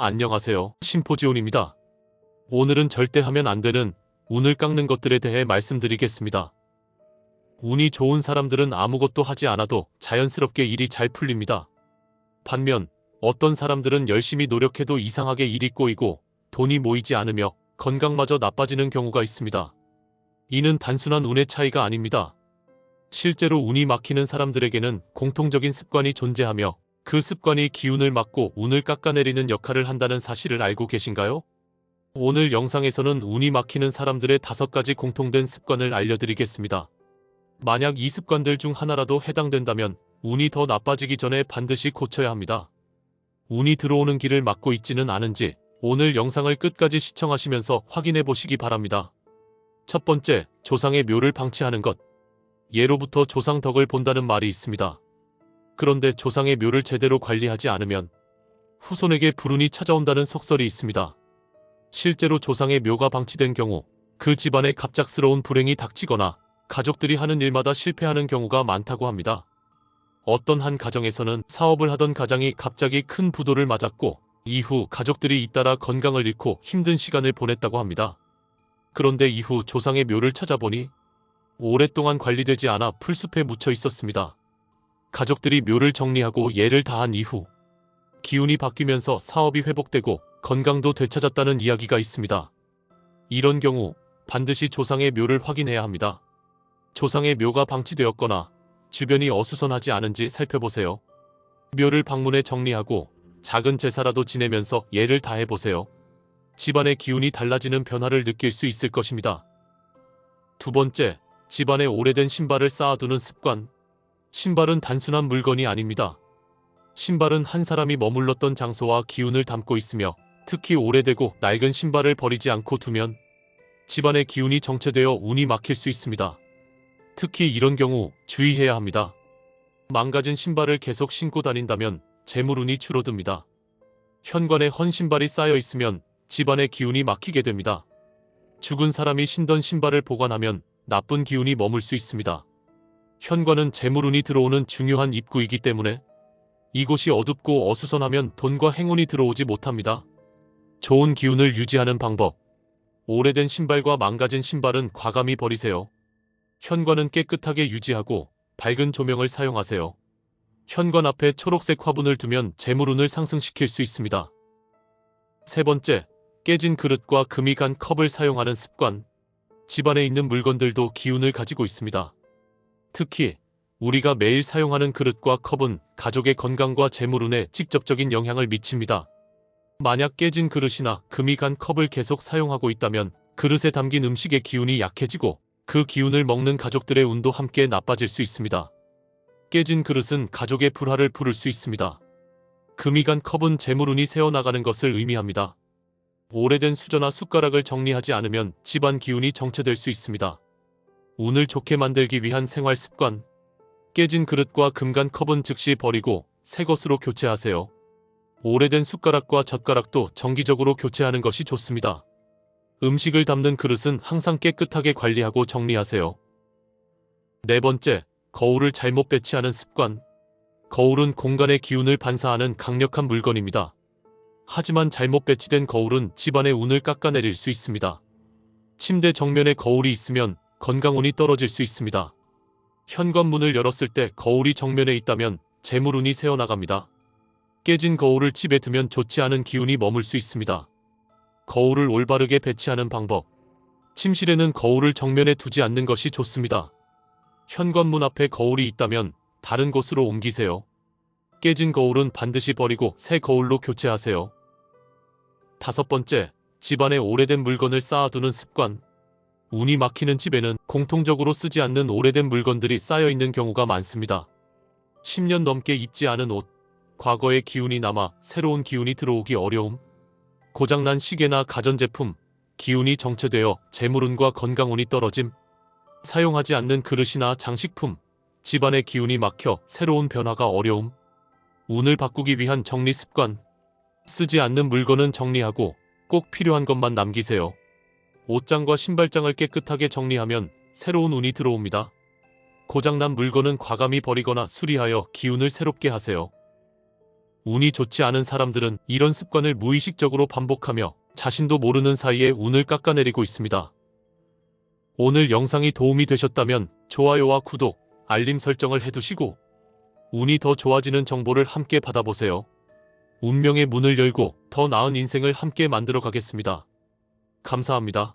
안녕하세요. 심포지온입니다. 오늘은 절대 하면 안 되는 운을 깎는 것들에 대해 말씀드리겠습니다. 운이 좋은 사람들은 아무것도 하지 않아도 자연스럽게 일이 잘 풀립니다. 반면 어떤 사람들은 열심히 노력해도 이상하게 일이 꼬이고 돈이 모이지 않으며 건강마저 나빠지는 경우가 있습니다. 이는 단순한 운의 차이가 아닙니다. 실제로 운이 막히는 사람들에게는 공통적인 습관이 존재하며 그 습관이 기운을 막고 운을 깎아내리는 역할을 한다는 사실을 알고 계신가요? 오늘 영상에서는 운이 막히는 사람들의 5가지 공통된 습관을 알려드리겠습니다. 만약 이 습관들 중 하나라도 해당된다면 운이 더 나빠지기 전에 반드시 고쳐야 합니다. 운이 들어오는 길을 막고 있지는 않은지 오늘 영상을 끝까지 시청하시면서 확인해 보시기 바랍니다. 첫 번째, 조상의 묘를 방치하는 것. 예로부터 조상 덕을 본다는 말이 있습니다. 그런데 조상의 묘를 제대로 관리하지 않으면 후손에게 불운이 찾아온다는 속설이 있습니다. 실제로 조상의 묘가 방치된 경우 그 집안에 갑작스러운 불행이 닥치거나 가족들이 하는 일마다 실패하는 경우가 많다고 합니다. 어떤 한 가정에서는 사업을 하던 가장이 갑자기 큰 부도를 맞았고 이후 가족들이 잇따라 건강을 잃고 힘든 시간을 보냈다고 합니다. 그런데 이후 조상의 묘를 찾아보니 오랫동안 관리되지 않아 풀숲에 묻혀 있었습니다. 가족들이 묘를 정리하고 예를 다한 이후 기운이 바뀌면서 사업이 회복되고 건강도 되찾았다는 이야기가 있습니다. 이런 경우 반드시 조상의 묘를 확인해야 합니다. 조상의 묘가 방치되었거나 주변이 어수선하지 않은지 살펴보세요. 묘를 방문해 정리하고 작은 제사라도 지내면서 예를 다해보세요. 집안의 기운이 달라지는 변화를 느낄 수 있을 것입니다. 두 번째, 집안에 오래된 신발을 쌓아두는 습관. 신발은 단순한 물건이 아닙니다. 신발은 한 사람이 머물렀던 장소와 기운을 담고 있으며 특히 오래되고 낡은 신발을 버리지 않고 두면 집안의 기운이 정체되어 운이 막힐 수 있습니다. 특히 이런 경우 주의해야 합니다. 망가진 신발을 계속 신고 다닌다면 재물운이 줄어듭니다. 현관에 헌 신발이 쌓여 있으면 집안의 기운이 막히게 됩니다. 죽은 사람이 신던 신발을 보관하면 나쁜 기운이 머물 수 있습니다. 현관은 재물운이 들어오는 중요한 입구이기 때문에 이곳이 어둡고 어수선하면 돈과 행운이 들어오지 못합니다. 좋은 기운을 유지하는 방법. 오래된 신발과 망가진 신발은 과감히 버리세요. 현관은 깨끗하게 유지하고 밝은 조명을 사용하세요. 현관 앞에 초록색 화분을 두면 재물운을 상승시킬 수 있습니다. 세 번째, 깨진 그릇과 금이 간 컵을 사용하는 습관. 집안에 있는 물건들도 기운을 가지고 있습니다. 특히 우리가 매일 사용하는 그릇과 컵은 가족의 건강과 재물운에 직접적인 영향을 미칩니다. 만약 깨진 그릇이나 금이 간 컵을 계속 사용하고 있다면 그릇에 담긴 음식의 기운이 약해지고 그 기운을 먹는 가족들의 운도 함께 나빠질 수 있습니다. 깨진 그릇은 가족의 불화를 부를 수 있습니다. 금이 간 컵은 재물운이 새어나가는 것을 의미합니다. 오래된 수저나 숟가락을 정리하지 않으면 집안 기운이 정체될 수 있습니다. 운을 좋게 만들기 위한 생활 습관. 깨진 그릇과 금간 컵은 즉시 버리고 새 것으로 교체하세요. 오래된 숟가락과 젓가락도 정기적으로 교체하는 것이 좋습니다. 음식을 담는 그릇은 항상 깨끗하게 관리하고 정리하세요. 네 번째, 거울을 잘못 배치하는 습관. 거울은 공간의 기운을 반사하는 강력한 물건입니다. 하지만 잘못 배치된 거울은 집안의 운을 깎아내릴 수 있습니다. 침대 정면에 거울이 있으면 건강운이 떨어질 수 있습니다. 현관문을 열었을 때 거울이 정면에 있다면 재물운이 새어나갑니다. 깨진 거울을 집에 두면 좋지 않은 기운이 머물 수 있습니다. 거울을 올바르게 배치하는 방법. 침실에는 거울을 정면에 두지 않는 것이 좋습니다. 현관문 앞에 거울이 있다면 다른 곳으로 옮기세요. 깨진 거울은 반드시 버리고 새 거울로 교체하세요. 다섯 번째, 집안에 오래된 물건을 쌓아두는 습관. 운이 막히는 집에는 공통적으로 쓰지 않는 오래된 물건들이 쌓여 있는 경우가 많습니다. 10년 넘게 입지 않은 옷, 과거의 기운이 남아 새로운 기운이 들어오기 어려움, 고장난 시계나 가전제품, 기운이 정체되어 재물운과 건강운이 떨어짐, 사용하지 않는 그릇이나 장식품, 집안의 기운이 막혀 새로운 변화가 어려움. 운을 바꾸기 위한 정리 습관. 쓰지 않는 물건은 정리하고 꼭 필요한 것만 남기세요. 옷장과 신발장을 깨끗하게 정리하면 새로운 운이 들어옵니다. 고장난 물건은 과감히 버리거나 수리하여 기운을 새롭게 하세요. 운이 좋지 않은 사람들은 이런 습관을 무의식적으로 반복하며 자신도 모르는 사이에 운을 깎아내리고 있습니다. 오늘 영상이 도움이 되셨다면 좋아요와 구독, 알림 설정을 해두시고 운이 더 좋아지는 정보를 함께 받아보세요. 운명의 문을 열고 더 나은 인생을 함께 만들어 가겠습니다. 감사합니다.